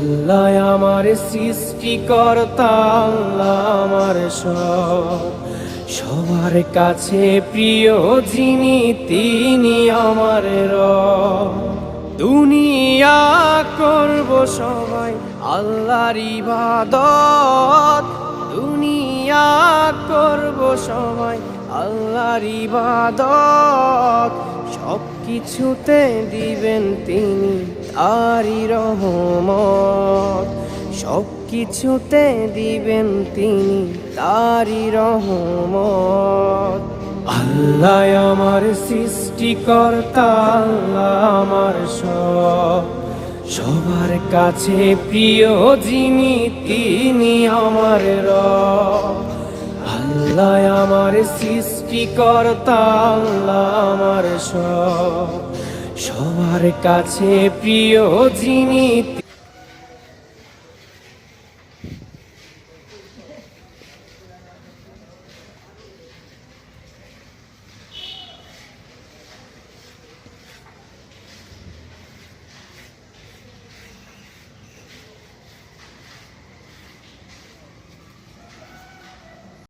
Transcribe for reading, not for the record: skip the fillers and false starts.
আল্লাহ আমার সৃষ্টিকর্তা, আল্লাহ আমার সব, সবার কাছে প্রিয় যিনি তিনি আমার রব। দুনিয়া করব সবাই আল্লাহর ইবাদত, দুনিয়া করব সবাই আল্লাহর ইবাদত, সব কিছুতে দিবেন তিনি তারই রহমত, সব কিছুতে দিবেন তিনি তারই রহমত। আল্লাহ আমার সৃষ্টিকর্তা, আল্লাহ আমার সব, সবার কাছে প্রিয় যিনি তিনি আমার রব। আল্লাহ আমার সৃষ্টিকর্তা, আল্লাহ আমার সব, সবার কাছে প্রিয় যিনি